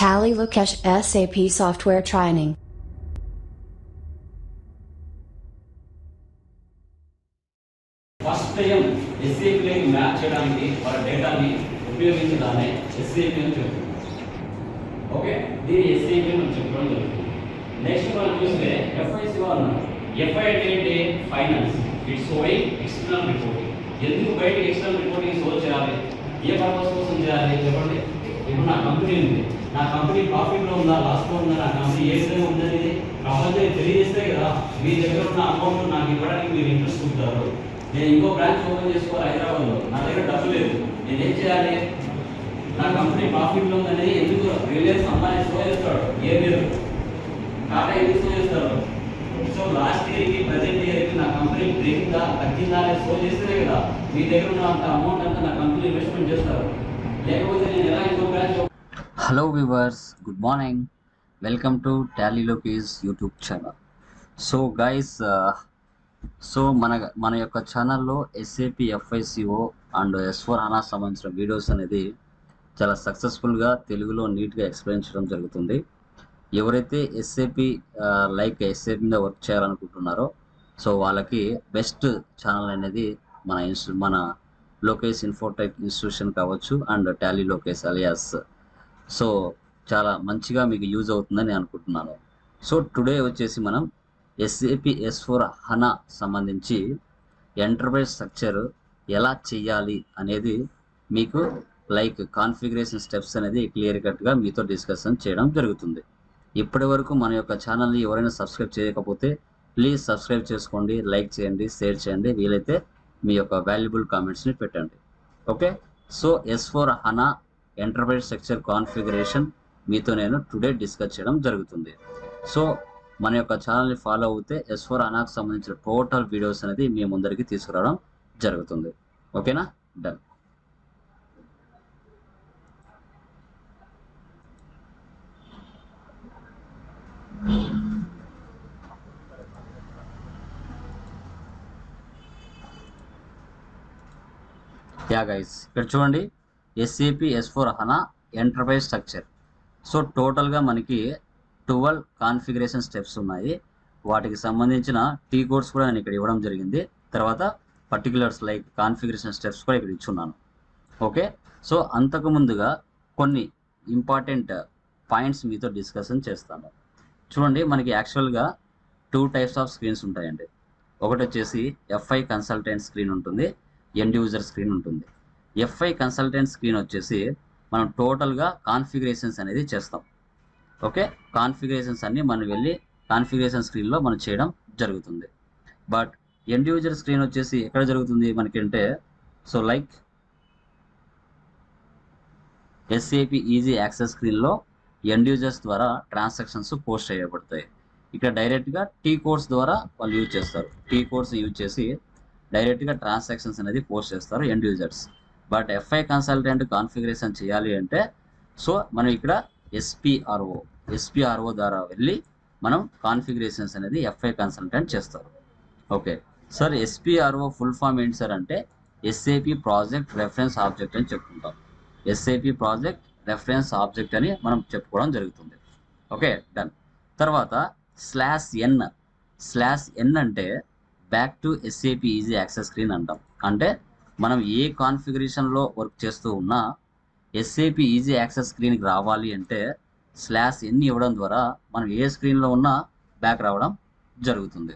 Tally Lukesh SAP Software Training. First time ఎస్ఏపీలోకి map చేయడానికి వాళ్ళ డేటాని ఉపయోగించడాన్ని ఎస్ఏపీ అని చెప్తుంది. ఓకే, దీన్ని ఎస్ఏపీ అని చెప్పడం జరుగుతుంది. నెక్స్ట్ మనం చూస్తే ఎఫ్ఐసి అన్నారు. ఎఫ్ఐ అంటే ఏంటి? Finance. It's sowing external reporting. ఎందుకు బయటకి ఎక్స్టర్నల్ రిపోర్టింగ్ షో చేయాలి? ఏ పర్పస్ కోసం చేయాలి చెప్పండి. ఇప్పుడు నా కంపెనీ ఉంది, నా కంపెనీ ప్రాఫిట్లో ఉందా లాస్లో ఉందా, నా కంపెనీ ఏ విధంగా ఉందని ప్రపంచానికి తెలియజేస్తే కదా మీ దగ్గర ఉన్న అమౌంట్ నాకు ఇవ్వడానికి మీరు ఇంట్రెస్ట్ చూపుతారు. నేను ఇంకో బ్రాంచ్ ఓపెన్ చేసుకోవాలి హైదరాబాద్లో, నా దగ్గర డబ్బు లేదు, నేను ఏం చేయాలి? నా కంపెనీ ప్రాఫిట్లో ఉందనేది ఎందుకు రిలయన్స్ అమ్మాయి షో చేస్తాడు? ఏ మీరు టాటా ఎందుకు షో చేస్తారు? సో లాస్ట్ ఇయర్కి ప్రజెంట్ ఇయర్కి నా కంపెనీ బ్రేకింగ్గా తగ్గిందా అనేది షో చేస్తేనే కదా మీ దగ్గర ఉన్న అంత అమౌంట్ అంతా నా కంపెనీ ఇన్వెస్ట్మెంట్ చేస్తారు. లేకపోతే నేను ఎలా ఇంకో branch. Hello viewers, good morning. Welcome to Tally Lokesh YouTube channel. So guys, మన యొక్క ఛానల్లో ఎస్ఏపి ఎఫ్ఐసిఓ అండ్ S/4HANA సంబంధించిన వీడియోస్ అనేది చాలా సక్సెస్ఫుల్గా తెలుగులో నీట్గా ఎక్స్ప్లెయిన్ చేయడం జరుగుతుంది. ఎవరైతే ఎస్ఏపి ఎస్ఏపి మీద వర్క్ చేయాలనుకుంటున్నారో సో వాళ్ళకి బెస్ట్ ఛానల్ అనేది మన లోకేష్ ఇన్ఫోటెక్ ఇన్స్టిట్యూషన్ కావచ్చు and Tally Lokesh alias. So చాలా మంచిగా మీకు యూజ్ అవుతుందని నేను అనుకుంటున్నాను. సో టుడే వచ్చేసి మనం ఎస్ఏపి S/4HANA సంబంధించి ఎంటర్ప్రైజ్ స్ట్రక్చర్ ఎలా చేయాలి అనేది మీకు కాన్ఫిగరేషన్ స్టెప్స్ అనేది క్లియర్ కట్గా మీతో డిస్కషన్ చేయడం జరుగుతుంది. ఇప్పటి వరకు మన యొక్క ఛానల్ని ఎవరైనా సబ్స్క్రైబ్ చేయకపోతే ప్లీజ్ సబ్స్క్రైబ్ చేసుకోండి, లైక్ చేయండి, షేర్ చేయండి, వీలైతే మీ యొక్క వాల్యుబుల్ కామెంట్స్ని పెట్టండి. Okay, so S/4HANA enterprise structure configuration మీతో నేను టుడే డిస్కస్ చేయడం జరుగుతుంది. సో మన యొక్క ఛానల్ని ఫాలో అవుతే S/4HANAకు సంబంధించిన టోటల్ వీడియోస్ అనేది మీ ముందరికి తీసుకురావడం జరుగుతుంది. ఓకేనా? డన్. గైస్, ఇక్కడ చూడండి, SAP S/4HANA enterprise structure. So టోటల్గా మనకి 12 కాన్ఫిగరేషన్ స్టెప్స్ ఉన్నాయి. వాటికి సంబంధించిన టీ కోడ్స్ కూడా నేను ఇక్కడ ఇవ్వడం జరిగింది. తర్వాత పర్టికులర్స్ కాన్ఫిగరేషన్ స్టెప్స్ కూడా ఇక్కడ ఇచ్చున్నాను. ఓకే, సో అంతకు ముందుగా కొన్ని ఇంపార్టెంట్ పాయింట్స్ మీతో డిస్కషన్ చేస్తాను. చూడండి, మనకి యాక్చువల్గా 2 టైప్స్ ఆఫ్ స్క్రీన్స్ ఉంటాయండి. ఒకటి వచ్చేసి ఎఫ్ఐ కన్సల్టెంట్ స్క్రీన్ ఉంటుంది, ఎండ్ యూజర్ స్క్రీన్ ఉంటుంది. ఎఫ్ఐ కన్సల్టెంట్ స్క్రీన్ వచ్చేసి మనం టోటల్గా కాన్ఫిగరేషన్స్ అనేది చేస్తాం. ఓకే, కాన్ఫిగరేషన్స్ అన్నీ మనం వెళ్ళి కాన్ఫిగరేషన్ స్క్రీన్లో మనం చేయడం జరుగుతుంది. బట్ ఎండ్ యూజర్ స్క్రీన్ వచ్చేసి ఎక్కడ జరుగుతుంది మనకంటే, సో ఎస్ఏపి ఈజీ యాక్సెస్ స్క్రీన్లో ఎండ్ యూజర్స్ ద్వారా ట్రాన్సాక్షన్స్ పోస్ట్ చేయబడతాయి. ఇక్కడ డైరెక్ట్గా టీ కోడ్స్ ద్వారా వాళ్ళు యూజ్ చేస్తారు. టీ కోడ్స్ యూజ్ చేసి డైరెక్ట్గా ట్రాన్సాక్షన్స్ అనేది పోస్ట్ చేస్తారు end users. But FI consultant configuration చేయాలి అంటే సో మనం ఇక్కడ ఎస్పిఆర్ఓ ద్వారా వెళ్ళి మనం కాన్ఫిగరేషన్స్ అనేది ఎఫ్ఐ కన్సల్టెంట్ చేస్తారు. Okay sir, SPRO full form ఏంటి సార్ అంటే ఎస్ఏపి ప్రాజెక్ట్ రెఫరెన్స్ ఆబ్జెక్ట్ అని చెప్పుకుంటాం. ఎస్ఏపి ప్రాజెక్ట్ రెఫరెన్స్ ఆబ్జెక్ట్ అని మనం చెప్పుకోవడం జరుగుతుంది. Okay, done. తర్వాత /n అంటే back to SAP easy access screen అంటాం. అంటే మనం ఏ కాన్ఫిగరేషన్లో వర్క్ చేస్తూ ఉన్నా ఎస్ఏపి ఈజీ యాక్సెస్ స్క్రీన్కి రావాలి అంటే /n ఇవ్వడం ద్వారా మనం ఏ స్క్రీన్లో ఉన్నా బ్యాక్ రావడం జరుగుతుంది.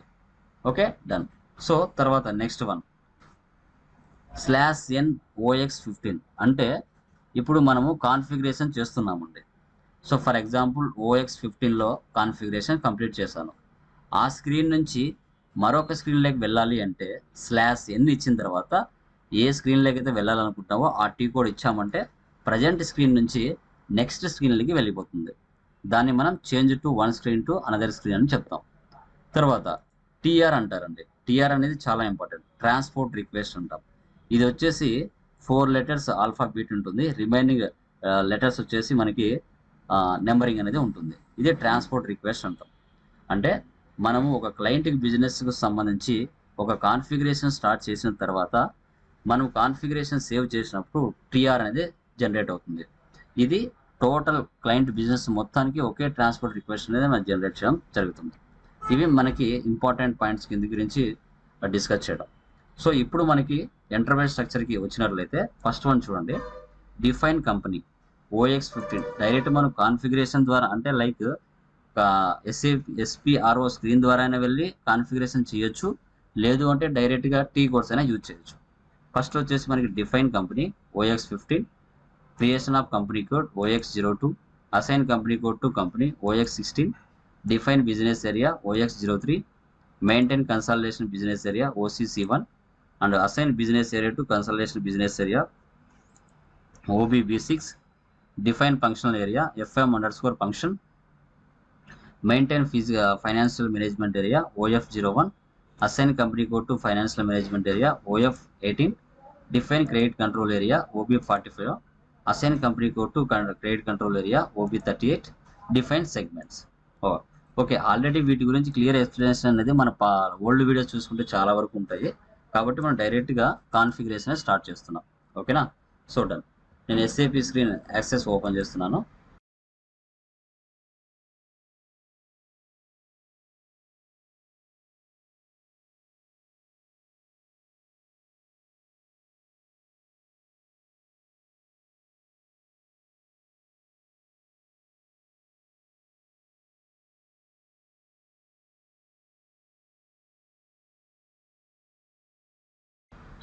Okay, done. సో తర్వాత నెక్స్ట్ వన్ /n/OX15 అంటే ఇప్పుడు మనము కాన్ఫిగరేషన్ చేస్తున్నామండి. సో ఫర్ ఎగ్జాంపుల్ OX15లో కాన్ఫిగరేషన్ కంప్లీట్ చేశాను. ఆ స్క్రీన్ నుంచి మరొక స్క్రీన్లోకి వెళ్ళాలి అంటే /n ఇచ్చిన తర్వాత ఏ స్క్రీన్లోకి అయితే వెళ్ళాలనుకుంటామో ఆ టీ కోడ్ ఇచ్చామంటే ప్రజెంట్ స్క్రీన్ నుంచి నెక్స్ట్ స్క్రీన్లోకి వెళ్ళిపోతుంది. దాన్ని మనం change to one screen to another screen అని చెప్తాం. తర్వాత TR అంటారండి. TR అనేది చాలా ఇంపార్టెంట్, ట్రాన్స్పోర్ట్ రిక్వెస్ట్ అంటాం. ఇది వచ్చేసి 4 లెటర్స్ ఆల్ఫాబెట్ ఉంటుంది, రిమైనింగ్ లెటర్స్ వచ్చేసి మనకి నెంబరింగ్ అనేది ఉంటుంది. ఇదే ట్రాన్స్పోర్ట్ రిక్వెస్ట్ అంటాం. అంటే మనము ఒక క్లయింట్కి బిజినెస్కు సంబంధించి ఒక కాన్ఫిగరేషన్ స్టార్ట్ చేసిన తర్వాత మనం కాన్ఫిగరేషన్ సేవ్ చేసినప్పుడు TR అనేది జనరేట్ అవుతుంది. ఇది టోటల్ క్లయింట్ బిజినెస్ మొత్తానికి ఒకే ట్రాన్స్పోర్ట్ రిక్వెస్ట్ అనేది మనకి జనరేట్ చేయడం జరుగుతుంది. ఇవి మనకి ఇంపార్టెంట్ పాయింట్స్ కింద గురించి డిస్కస్ చేయడం. సో ఇప్పుడు మనకి ఎంటర్ప్రైజ్ స్ట్రక్చర్కి వచ్చినట్లయితే ఫస్ట్ వన్ చూడండి, డిఫైన్ కంపెనీ OX15. డైరెక్ట్ మనం కాన్ఫిగరేషన్ ద్వారా అంటే లైక్ SPRO స్క్రీన్ ద్వారా అయినా వెళ్ళి కాన్ఫిగరేషన్ చేయొచ్చు, లేదు అంటే డైరెక్ట్గా టీ కోడ్స్ అయినా యూజ్ చేయొచ్చు. ఫస్ట్ వచ్చేసి మనకి define company OX15, creation of company code OX02, assign company code to company OX16, define business area OX03, maintain consultation business area OCC1 and assign business area to consultation business area OBB6, define functional area FM_function, maintain financial management area OF01, assign company code to financial management area OF18, define credit control area OB45, assign company code to credit control area OB38, define segments. Okay, already వీటి గురించి clear explanation అనేది మన old videos చూసుకుంటే చాలా వరకు ఉంటాయి, కాబట్టి మనం డైరెక్ట్గా కాన్ఫిగరేషన్ స్టార్ట్ చేస్తున్నాం. ఓకేనా? So done. నేను SAP స్క్రీన్ యాక్సెస్ ఓపెన్ చేస్తున్నాను.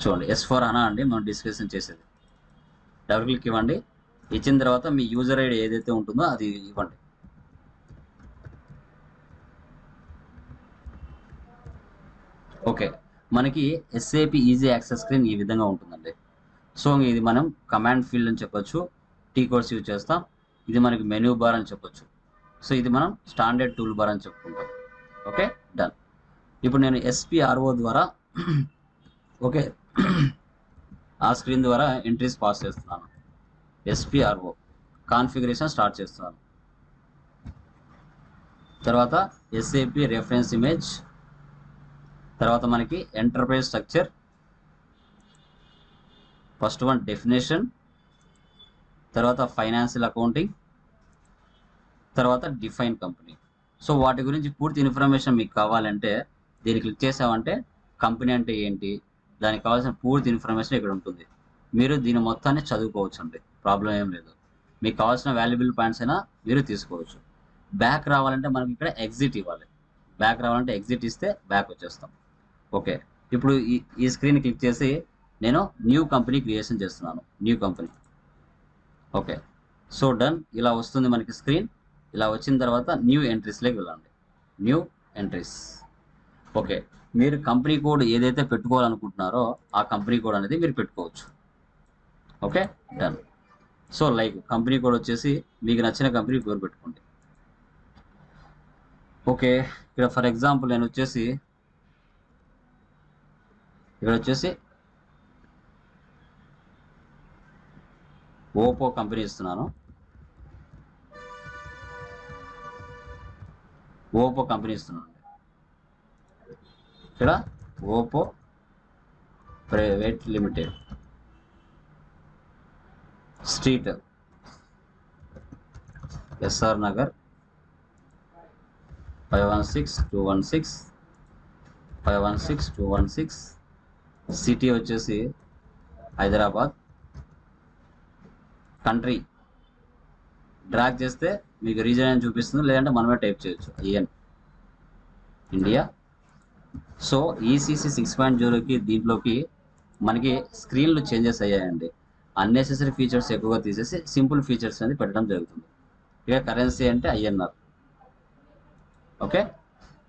చూడండి, S/4HANA అండి మనం డిస్కషన్ చేసేది. డబుల్ క్లిక్ ఇవ్వండి. ఇచ్చిన తర్వాత మీ యూజర్ ఐడి ఏదైతే ఉంటుందో అది ఇవ్వండి. ఓకే, మనకి SAP ఈజీ యాక్సెస్ స్క్రీన్ ఈ విధంగా ఉంటుందండి. సో ఇది మనం కమాండ్ ఫీల్డ్ అని చెప్పొచ్చు, టీ కోడ్స్ యూజ్ చేస్తాం. ఇది మనకి మెనూ బార్ అని చెప్పొచ్చు. సో ఇది మనం స్టాండర్డ్ టూల్ బార్ అని చెప్పుకుంటాం. Okay, done. ఇప్పుడు నేను SPRO ద్వారా ఓకే ఆ స్క్రీన్ ద్వారా ఎంట్రీస్ పాస్ చేస్తున్నాను. SPRO కాన్ఫిగరేషన్ స్టార్ట్ చేస్తున్నాను. తర్వాత SAP రెఫరెన్స్ ఇమేజ్, తర్వాత మనకి enterprise structure, first one definition, తర్వాత ఫైనాన్షియల్ అకౌంటింగ్, తర్వాత డిఫైన్ కంపెనీ. సో వాటి గురించి పూర్తి ఇన్ఫర్మేషన్ మీకు కావాలంటే దీన్ని క్లిక్ చేసామంటే కంపెనీ అంటే ఏంటి, దానికి కావాల్సిన పూర్తి ఇన్ఫర్మేషన్ ఇక్కడ ఉంటుంది. మీరు దీని మొత్తాన్ని చదువుకోవచ్చు అండి, ప్రాబ్లం ఏం లేదు. మీకు కావాల్సిన వాల్యుబుల్ పాయింట్స్ అయినా మీరు తీసుకోవచ్చు. బ్యాక్ రావాలంటే మనకి ఇక్కడ ఎగ్జిట్ ఇవ్వాలి. బ్యాక్ రావాలంటే ఎగ్జిట్ ఇస్తే బ్యాక్ వచ్చేస్తాం. ఓకే, ఇప్పుడు ఈ స్క్రీన్ క్లిక్ చేసి నేను న్యూ కంపెనీ క్రియేషన్ చేస్తున్నాను. New company. Okay, so done. ఇలా వస్తుంది మనకి స్క్రీన్. ఇలా వచ్చిన తర్వాత న్యూ ఎంట్రీస్లోకి వెళ్ళండి. New entries. ఓకే, మీరు కంపెనీ కోడ్ ఏదైతే పెట్టుకోవాలనుకుంటున్నారో ఆ కంపెనీ కోడ్ అనేది మీరు పెట్టుకోవచ్చు. Okay, done. So like company code వచ్చేసి మీకు నచ్చిన కంపెనీ పేరు పెట్టుకోండి. ఓకే, ఇక్కడ ఫర్ ఎగ్జాంపుల్ నేను వచ్చేసి ఇక్కడ వచ్చేసి ఓపో కంపెనీ ఇస్తున్నాను. ఓపో కంపెనీ ఇస్తున్నాను. ఇక్కడ Oppo private limited, street SR Nagar 516216, city వచ్చేసి హైదరాబాద్, కంట్రీ డ్రాగ్ చేస్తే మీకు రీజన్ అని చూపిస్తుంది, లేదంటే మనమే టైప్ చేయొచ్చు IN ఇండియా. సో ECC 6.0కి దీంట్లోకి మనకి స్క్రీన్లు చేంజెస్ అయ్యాయండి. అన్నెసెసరీ ఫీచర్స్ ఎక్కువగా తీసేసి సింపుల్ ఫీచర్స్ అనేది పెట్టడం జరుగుతుంది. ఇక కరెన్సీ అంటే INR. ఓకే,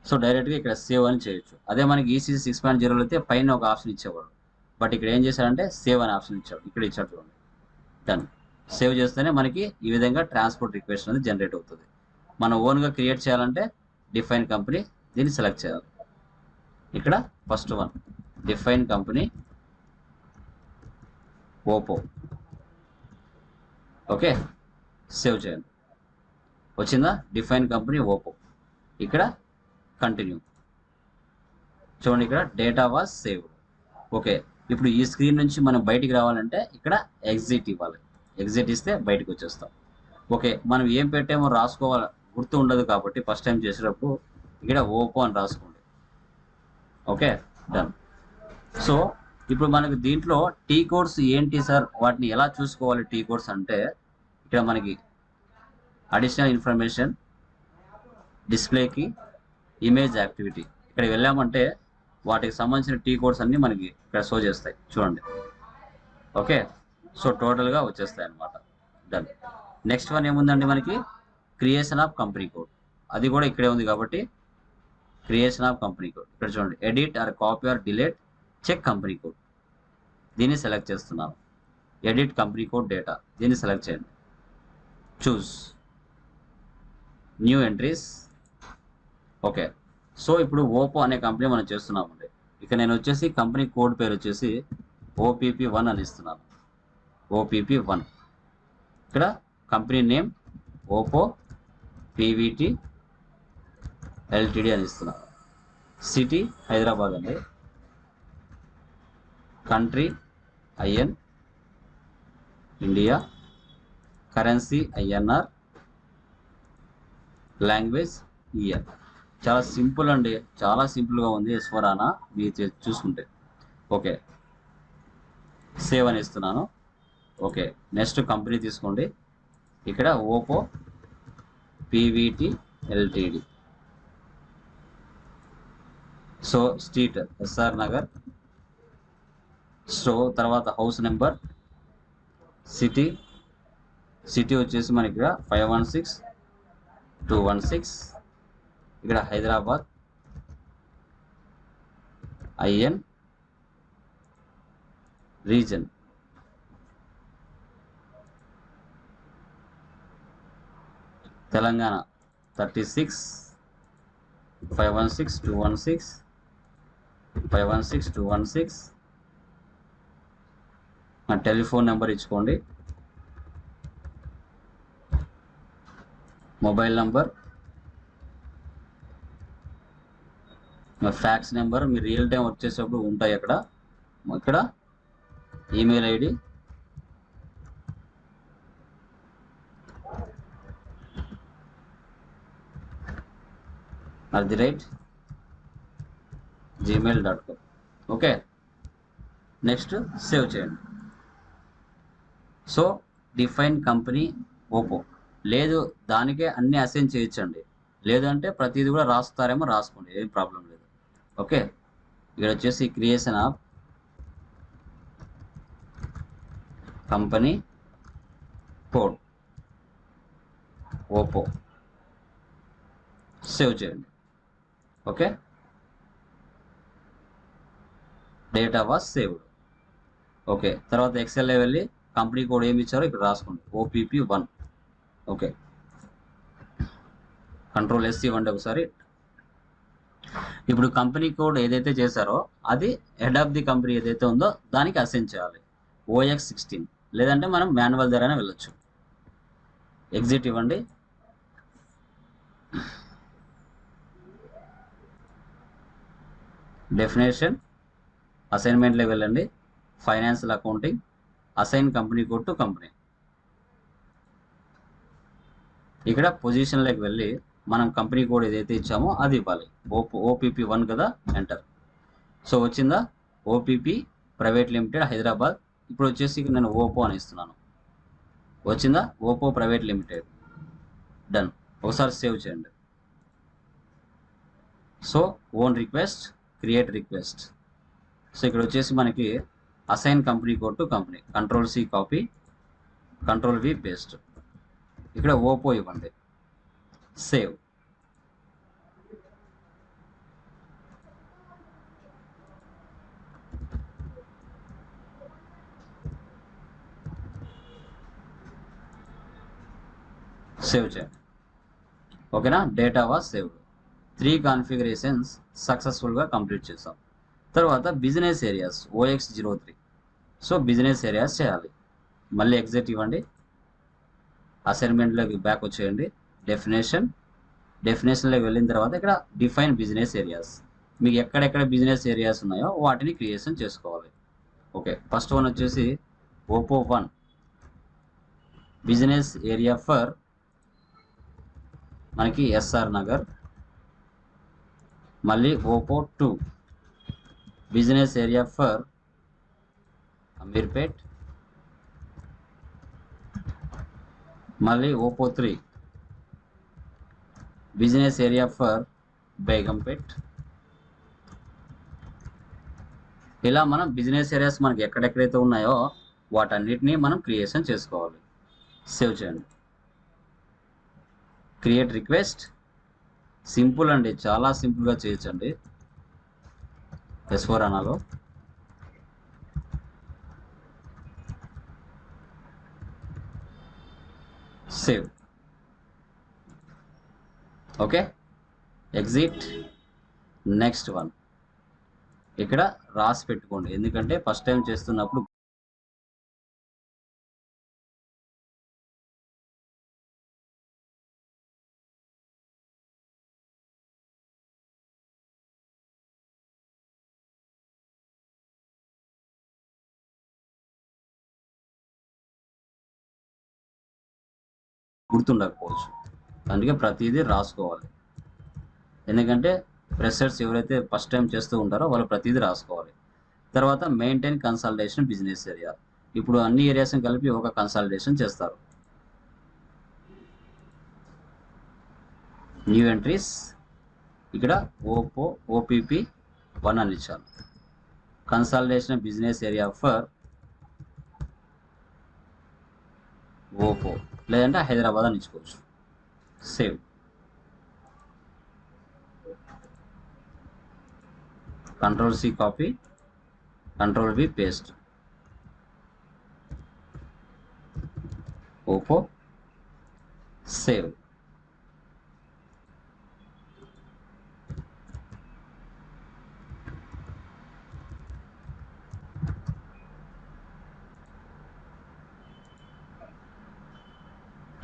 సో డైరెక్ట్గా ఇక్కడ సేవ్ అని చేయొచ్చు. అదే మనకి ECC 6.0లో అయితే పైన ఒక ఆప్షన్ ఇచ్చేవాడు, బట్ ఇక్కడ ఏం చేశాడంటే సేవ్ అనే ఆప్షన్ ఇచ్చాడు. ఇక్కడ ఇచ్చాడు చూడండి. డన్. సేవ్ చేస్తేనే మనకి ఈ విధంగా ట్రాన్స్పోర్ట్ రిక్వెస్ట్ అనేది జనరేట్ అవుతుంది. మనం ఓన్గా క్రియేట్ చేయాలంటే డిఫైన్ కంపెనీ, దీన్ని సెలెక్ట్ చేయాలి. ఇక్కడ first one define company Oppo. Okay, save చేయండి. వచ్చిందా? Define company Oppo. ఇక్కడ కంటిన్యూ. చూడండి, ఇక్కడ డేటా వాజ్ సేవ్డ్. ఓకే, ఇప్పుడు ఈ స్క్రీన్ నుంచి మనం బయటికి రావాలంటే ఇక్కడ ఎగ్జిట్ ఇవ్వాలి. ఎగ్జిట్ ఇస్తే బయటకు వచ్చేస్తాం. ఓకే, మనం ఏం పెట్టామో రాసుకోవాలి, గుర్తు ఉండదు కాబట్టి ఫస్ట్ టైం చేసేటప్పుడు ఇక్కడ ఓపో అని రాసుకోండి. Okay, done. సో ఇప్పుడు మనకి దీంట్లో టీ కోడ్స్ ఏంటి సార్, వాటిని ఎలా చూసుకోవాలి? టీ కోడ్స్ అంటే ఇక్కడ మనకి అడిషనల్ ఇన్ఫర్మేషన్, డిస్ప్లేకి, ఇమేజ్ యాక్టివిటీ, ఇక్కడ వెళ్ళామంటే వాటికి సంబంధించిన టీ కోడ్స్ అన్నీ మనకి ఇక్కడ షో చేస్తాయి చూడండి. ఓకే, సో టోటల్గా వచ్చేస్తాయి అన్నమాట. డన్. నెక్స్ట్ వన్ ఏముందండి మనకి, క్రియేషన్ ఆఫ్ కంపెనీ కోడ్. అది కూడా ఇక్కడే ఉంది కాబట్టి క్రియేషన్ ఆఫ్ కంపెనీ కోడ్ ఇక్కడ చూడండి, edit or copy or delete check company code, దీన్ని సెలెక్ట్ చేస్తున్నాను. ఎడిట్ కంపెనీ కోడ్ డేటా, దీన్ని సెలెక్ట్ చేయండి. Choose new entries. Okay, so ఇప్పుడు ఓపో అనే కంపెనీ మనం చేస్తున్నామండి. ఇక నేను వచ్చేసి కంపెనీ కోడ్ పేరు వచ్చేసి OPP1 అని ఇస్తున్నాను. OPP1. ఇక్కడ company name Oppo PVT LTD అని ఇస్తున్నాను. సిటీ హైదరాబాద్ అండి. Country IN India, currency INR, language EN. చాలా సింపుల్ అండి, చాలా సింపుల్గా ఉంది S/4HANA మీరు చూసుకుంటే. ఓకే, సేవ్ అని ఇస్తున్నాను. ఓకే, నెక్స్ట్ కంపెనీ తీసుకోండి. ఇక్కడ Oppo PVT LTD. So street SR Nagar. So తర్వాత హౌస్ నెంబర్, సిటీ వచ్చేసి మనకి ఇక్కడ 516-216. ఇక్కడ హైదరాబాద్, IN, రీజన్ తెలంగాణ 36-516-216. నా టెలిఫోన్ నెంబర్ ఇచ్చుకోండి, మొబైల్ నంబర్, మా ఫ్యాక్స్ నెంబర్, మీ రియల్ టైం వచ్చేటప్పుడు ఉంటాయి అక్కడ. ఇక్కడ email ID, @gmail.com. Okay, next save చేయండి. సో డిఫైన్ కంపెనీ ఓపో, లేదు దానికే అన్ని అసైన్ చేయొచ్చండి, లేదంటే ప్రతిదీ కూడా రాస్తారేమో రాసుకోండి, ఏం ప్రాబ్లం లేదు. ఓకే, ఇక్కడ వచ్చేసి creation of company code Oppo, save చేయండి. Okay, data was saved. Okay, తర్వాత ఎక్సెల్లో వెళ్ళి కంపెనీ కోడ్ ఏమి ఇచ్చారో ఇక్కడ రాసుకోండి, OPP1. ఓకే, Ctrl+S ఇవ్వండి ఒకసారి. ఇప్పుడు కంపెనీ కోడ్ ఏదైతే చేశారో అది హెడ్ ఆఫ్ ది కంపెనీ ఏదైతే ఉందో దానికి అసైన్ చేయాలి, OX16, లేదంటే మనం మాన్యువల్ ద్వారానే వెళ్ళొచ్చు. ఎగ్జిట్ ఇవ్వండి. డెఫినేషన్ అసైన్మెంట్లోకి వెళ్ళండి, financial accounting, assign company code to company. ఇక్కడ పొజిషన్లోకి వెళ్ళి మనం కంపెనీ కోడ్ ఏదైతే ఇచ్చామో అది ఇవ్వాలి. OPP1 కదా, ఎంటర్. సో వచ్చిందా, OPP ప్రైవేట్ లిమిటెడ్ హైదరాబాద్. ఇప్పుడు వచ్చేసి నేను ఓపో అని ఇస్తున్నాను. వచ్చిందా, ఓపో ప్రైవేట్ లిమిటెడ్. డన్. ఒకసారి సేవ్ చేయండి. So own request, create request. So ఇక్కడ వచ్చేసి మనకి assign company code to company, Ctrl+C copy, Ctrl+V paste. ఇక్కడ ఓపో ఇవ్వండి, సేవ్. సేవ్ చేయండి. ఓకేనా, డేటా వాస్ సేవ్డ్. 3 కాన్ఫిగరేషన్స్ సక్సెస్ఫుల్గా కంప్లీట్ చేసాం. తర్వాత business areas OX03. So business areas చేయాలి. మళ్ళీ ఎగ్జిట్ ఇవ్వండి, అసైన్మెంట్లోకి బ్యాక్ వచ్చేయండి. డెఫినేషన్లోకి వెళ్ళిన తర్వాత ఇక్కడ డిఫైన్ బిజినెస్ ఏరియాస్, మీకు ఎక్కడెక్కడ బిజినెస్ ఏరియాస్ ఉన్నాయో వాటిని క్రియేషన్ చేసుకోవాలి. ఓకే, ఫస్ట్ వన్ వచ్చేసి OPPO1 బిజినెస్ ఏరియా ఫర్ మనకి ఎస్ఆర్ నగర్, మళ్ళీ Oppo 2 business area for Ameerpet, మళ్ళీ Oppo 3 business area for Begumpet. ఇలా మనం బిజినెస్ ఏరియాస్ మనకి ఎక్కడెక్కడైతే ఉన్నాయో వాటన్నిటినీ మనం క్రియేషన్ చేసుకోవాలి. సేవ్ చేయండి. Create request. సింపుల్ అండి, చాలా సింపుల్గా చేయొచ్చండి S4 HANAలో. Save. Okay, exit. Next one ఇక్కడ రాసి పెట్టుకోండి, ఎందుకంటే ఫస్ట్ టైం చేస్తున్నప్పుడు గుర్తుండకపోవచ్చు, అందుకే ప్రతిదీ రాసుకోవాలి. ఎందుకంటే ఫ్రెషర్స్ ఎవరైతే ఫస్ట్ టైం చేస్తూ ఉంటారో వాళ్ళు ప్రతిదీ రాసుకోవాలి. తర్వాత మెయింటైన్ కన్సల్టేషన్ బిజినెస్ ఏరియా. ఇప్పుడు అన్ని ఏరియాస్ని కలిపి ఒక కన్సల్టేషన్ చేస్తారు. న్యూ ఎంట్రీస్, ఇక్కడ ఓపో ఓపీపీ 1 అని ఇచ్చాను. Consultation business area for Oppo, లేదంటే హైదరాబాద్ అని ఇచ్చుకోవచ్చు. Save. Control C copy, control V paste. Oppo. Save.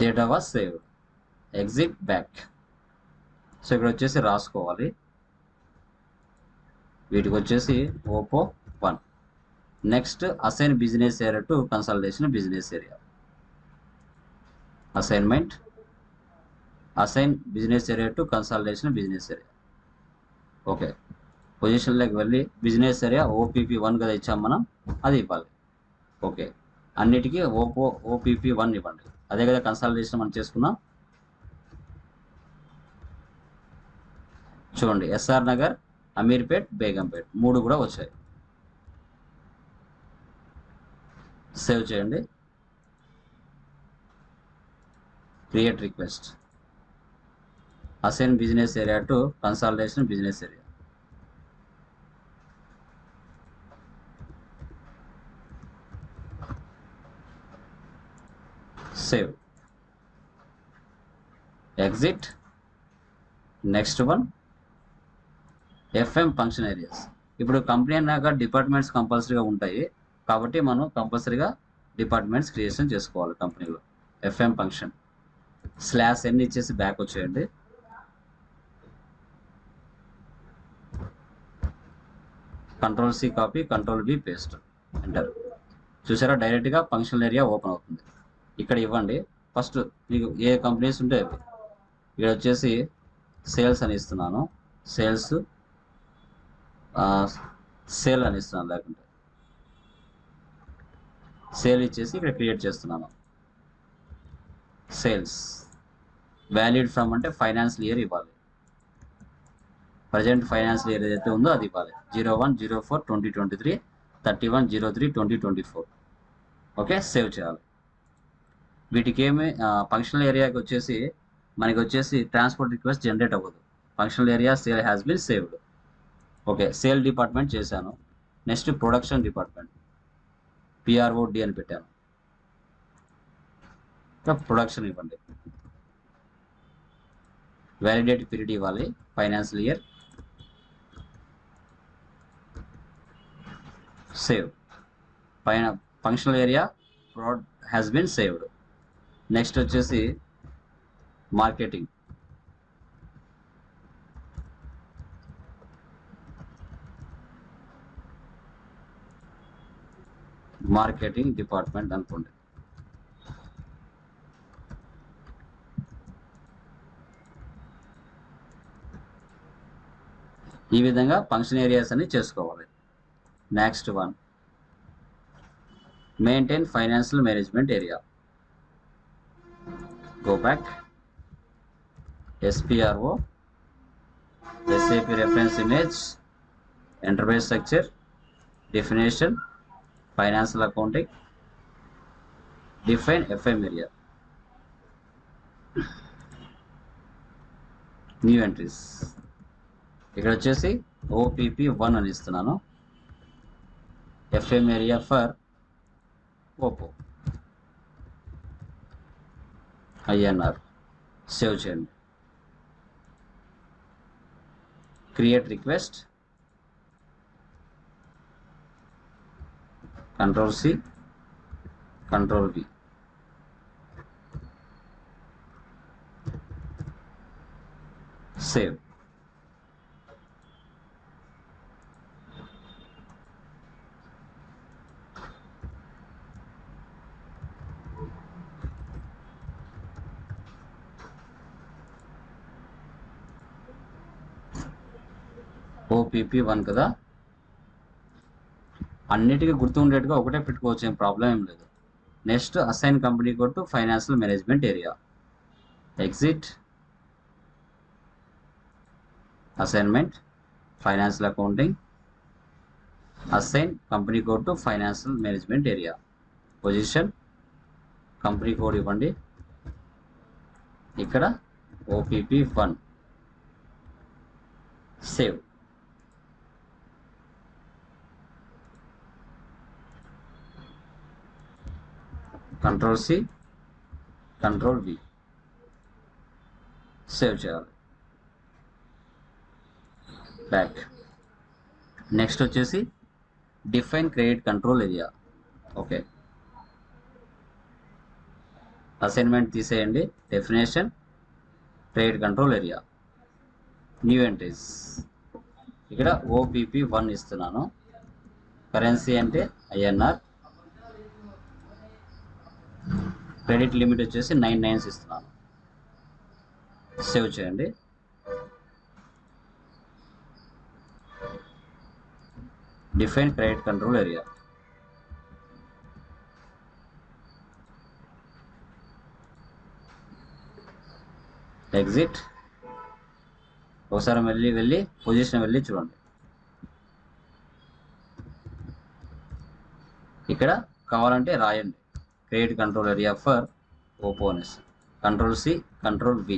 Data was saved. Exit back. So ఇక్కడ వచ్చేసి రాసుకోవాలి. వీటికి వచ్చేసి Oppo 1. Next assign business area to consultation business area. Assignment, assign business area to consultation business area. Okay, పొజిషన్లోకి వెళ్ళి business area OPP 1 కదా ఇచ్చాం మనం, అది ఇవ్వాలి. ఓకే, అన్నిటికీ ఓపో ఓపీపీ 1 ఇవ్వండి. అదే కదా కన్సల్టేషన్ మనం చేసుకున్నాం. చూడండి, ఎస్ఆర్ నగర్, అమీర్పేట్, బేగంపేట్ 3 కూడా వచ్చాయి. సేవ్ చేయండి. Create request. Assign business area to consultation business area. Save. Exit. Next one FM function areas. ఇప్పుడు కంపెనీ అన్నాక డిపార్ట్మెంట్స్ కంపల్సరీగా ఉంటాయి, కాబట్టి మనం కంపల్సరీగా డిపార్ట్మెంట్స్ క్రియేషన్ చేసుకోవాలి కంపెనీలో. ఎఫ్ఎం ఫంక్షన్ /n ఇచ్చేసి బ్యాక్ వచ్చేయండి. Control C copy, control V paste, enter. చూసారా, డైరెక్ట్గా ఫంక్షనల్ ఏరియా ఓపెన్ అవుతుంది. ఇక్కడ ఇవ్వండి. ఫస్ట్ మీకు ఏ కంపెనీస్ ఉంటే అవి. ఇక్కడ వచ్చేసి సేల్స్ అని ఇస్తున్నాను, సేల్స్ సేల్ అని ఇస్తున్నాను, లేకుంటే సేల్ ఇచ్చేసి ఇక్కడ క్రియేట్ చేస్తున్నాను. సేల్స్ వ్యాలిడ్ ఫ్రమ్ అంటే ఫైనాన్షియల్ ఇయర్ ఇవ్వాలి. ప్రజెంట్ ఫైనాన్షియల్ ఇయర్ ఏదైతే ఉందో అది ఇవ్వాలి. 01/04/2023, 31/03/2024. ఓకే, సేవ్ చేయాలి. వీటికి ఏమి ఫంక్షనల్ ఏరియాకి వచ్చేసి మనకి వచ్చేసి ట్రాన్స్పోర్ట్ రిక్వెస్ట్ జనరేట్ అవ్వదు. Functional area sale has been saved. Okay, sale department చేశాను. నెక్స్ట్ ప్రొడక్షన్ డిపార్ట్మెంట్ PROD అని పెట్టాను. ప్రొడక్షన్ ఇవ్వండి. వ్యాలిడేట్ పీరియడ్ ఇవ్వాలి, ఫైనాన్షియల్ ఇయర్. సేవ్. పైన functional area prod has been saved. Next వచ్చేసి మార్కెటింగ్. మార్కెటింగ్ డిపార్ట్మెంట్ అనుకోండి. ఈ విధంగా ఫంక్షన్ ఏరియాస్ అని చేసుకోవాలి. Next one, maintain financial management area. Go back, SPRO, SAP reference image, enterprise structure, definition, financial accounting, define FM area, new entries. ఇక్కడ వచ్చేసి OPP1 అని ఇస్తున్నాను. FM area for OPPO, INR. Save చేయండి. Create request, Ctrl+C, Ctrl+V. Save. OPP1 కదా, అన్నిటికీ గుర్తుండేట్టుగా ఒకటే పెట్టుకోవచ్చు, ఏం ప్రాబ్లం ఏం లేదు. Next assign company code to financial management area. Exit, assignment, financial accounting, assign company code to financial management area. Position, company code ఇవ్వండి. ఇక్కడ OPP1. Save. Ctrl+C, Ctrl+V. Save చేయాలి. బ్యాక్. నెక్స్ట్ వచ్చేసి define credit control area. Okay, assignment తీసేయండి. Definition, credit control area, new entries. ఇక్కడ OPP1 ఇస్తున్నాను. Currency అంటే INR. Credit limit వచ్చేసి 99 ఇస్తున్నాను. సేవ్ చేయండి. Define credit control area. Exit. ఒకసారి వెళ్ళి పొజిషన్ వెళ్ళి చూడండి. ఇక్కడ కావాలంటే రాయండి, credit control area for OPPO అనేసి. Ctrl+C, Ctrl+V.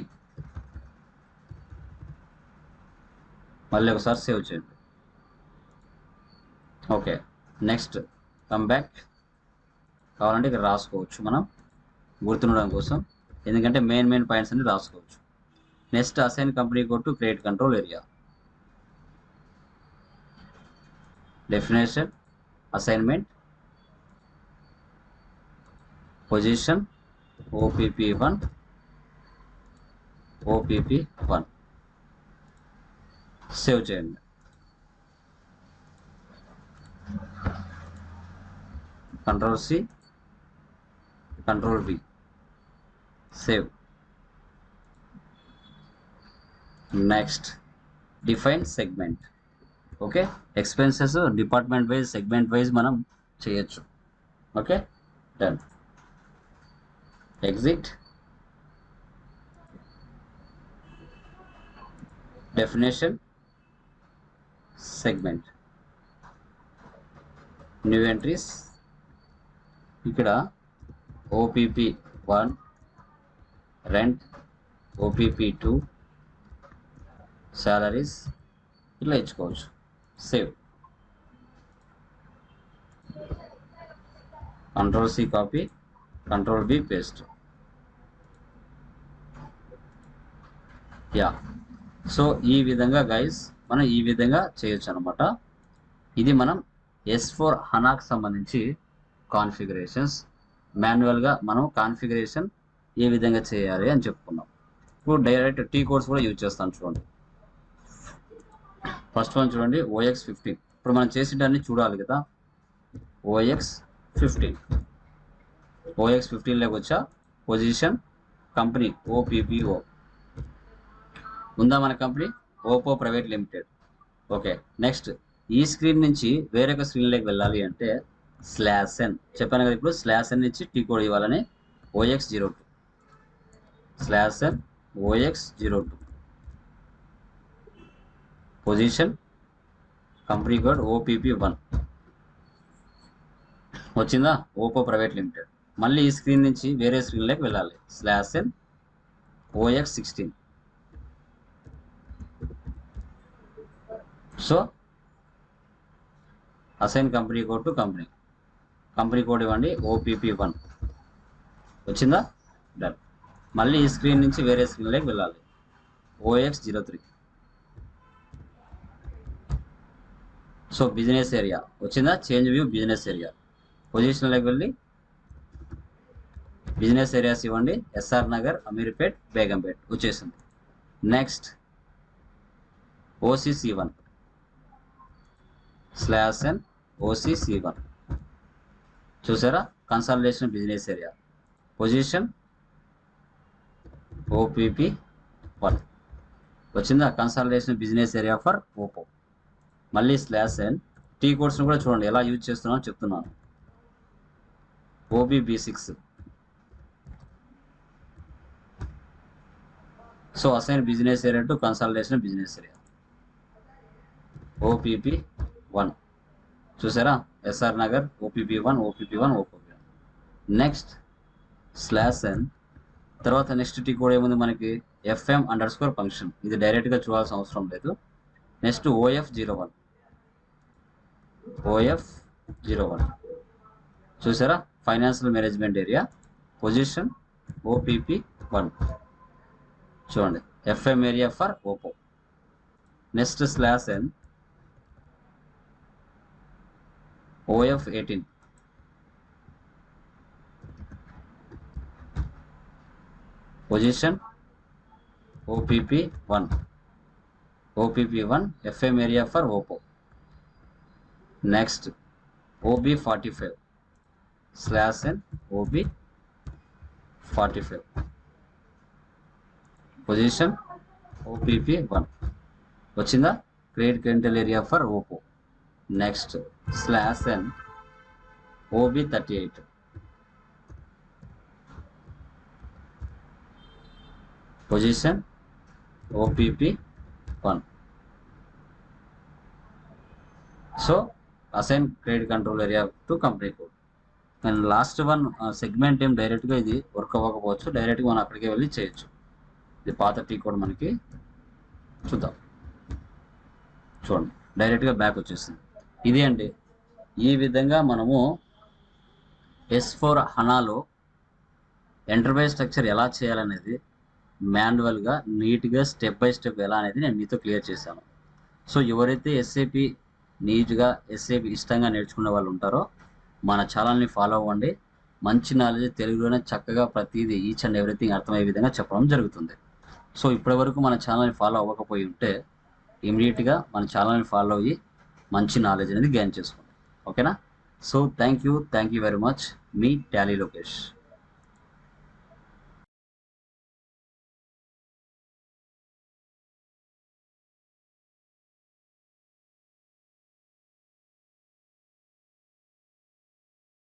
మళ్ళీ ఒకసారి సేవ్ చేయండి. Okay, next come back. కావాలంటే ఇక్కడ రాసుకోవచ్చు మనం గుర్తుండడం కోసం, ఎందుకంటే మెయిన్ పాయింట్స్ అన్ని రాసుకోవచ్చు. Next assign company code to credit control area. Definition, assignment, position, OPP1, OPP1. Save చేయండి. Ctrl+C, Ctrl+V. Save. Next define segment. Okay, expenses department wise, segment wise మనం చేయొచ్చు. Okay, done. Exit. Definition, segment, new entries. ఇక్కడ OPP1, rent, OPP2, salaries ఇట్లా ఇచ్చుకోవచ్చు. Save. Ctrl+C copy, Ctrl+V paste. Yeah, so ఈ విధంగా guys మనం ఈ విధంగా చేయొచ్చు అనమాట. ఇది మనం S/4HANAకి సంబంధించి కాన్ఫిగరేషన్స్. మాన్యువల్గా మనం కాన్ఫిగరేషన్ ఏ విధంగా చేయాలి అని చెప్పుకున్నాం. ఇప్పుడు డైరెక్ట్ T కోడ్స్ కూడా యూజ్ చేస్తాను. చూడండి, ఫస్ట్ వన్ చూడండి, OX15. ఇప్పుడు మనం చేసేటాన్ని చూడాలి కదా. OX15లోకి వచ్చా. పొజిషన్, కంపెనీ OPPO ఉందా మన company, OPPO private limited. Okay, next ఈ స్క్రీన్ నుంచి వేరొక స్క్రీన్లోకి వెళ్ళాలి అంటే /n చెప్పాను కదా, ఇప్పుడు /n నుంచి టీ కోడ్ ఇవ్వాలని OX02 /n OX02 position company code OPP1 వచ్చిందా, ఓపో ప్రైవేట్ లిమిటెడ్. మళ్ళీ ఈ స్క్రీన్ నుంచి వేరే స్క్రీన్లోకి వెళ్ళాలి /n OX16. So assign company code to company code ఇవ్వండి OPP1 వచ్చిందా, డన్. మళ్ళీ ఈ స్క్రీన్ నుంచి వేరే స్క్రీన్లోకి వెళ్ళాలి OX03. సో బిజినెస్ ఏరియా వచ్చిందా, చేంజ్ వ్యూ బిజినెస్ ఏరియా పొజిషన్లోకి వెళ్ళి బిజినెస్ ఏరియాస్ ఇవ్వండి SR నగర్, అమీర్పేట్, బేగంపేట్ వచ్చేసింది. నెక్స్ట్ OCC1 /n OCC1 చూసారా, consolidation business area position OPP1 వచ్చిందా, consolidation business area for Oppo. మళ్ళీ /n టీ కోడ్స్ని కూడా చూడండి ఎలా యూజ్ చేస్తున్నామో చెప్తున్నాను. OBB6 so assign business area to consolidation business area OPP1 చూసారా, SR Nagar OPP1 OPP1. Next /n తర్వాత నెక్స్ట్ టీ కోడ్ ఏముంది మనకి FM_function, ఇది డైరెక్ట్గా చూడాల్సిన అవసరం లేదు. నెక్స్ట్ OF01 చూసారా, financial management area position OPP1 చూడండి, FM area for oppo. Next /n OF18 position OPP1 FM area for oppo. Next OB45 /n OB45 position OPP1 వచ్చిందా, credit clientele area for oppo. Next /n OB38 position OPP1. So assign credit control area to company code. And last one segment ఏం డైరెక్ట్గా ఇది work అవ్వకపోవచ్చు, డైరెక్ట్గా మనం అక్కడికే వెళ్ళి చేయొచ్చు. ఇది పాత టీ కోడ్ మనకి చూద్దాం, చూడండి డైరెక్ట్గా బ్యాక్ వచ్చేసింది. ఇది అండి, ఈ విధంగా మనము S4 హనాలో ఎంటర్ప్రైజ్ స్ట్రక్చర్ ఎలా చేయాలనేది మాన్యువల్గా నీట్గా స్టెప్ బై స్టెప్ ఎలా అనేది నేను మీతో క్లియర్ చేశాను. సో ఎవరైతే ఎస్ఏపి నీట్గా ఎస్ఏపి ఇష్టంగా నేర్చుకునే వాళ్ళు ఉంటారో మన ఛానల్ని ఫాలో అవ్వండి. మంచి నాలెడ్జ్ తెలుగులోనే చక్కగా ప్రతిదీ ఈచ్ అండ్ ఎవ్రీథింగ్ అర్థమయ్యే విధంగా చెప్పడం జరుగుతుంది. సో ఇప్పటివరకు మన ఛానల్ని ఫాలో అవ్వకపోయి ఉంటే ఇమీడియట్గా మన ఛానల్ని ఫాలో అయ్యి మంచి నాలెడ్జ్ అనేది గెయిన్ చేసుకోండి. ఓకేనా? So thank you very much. Me Tally Lokesh.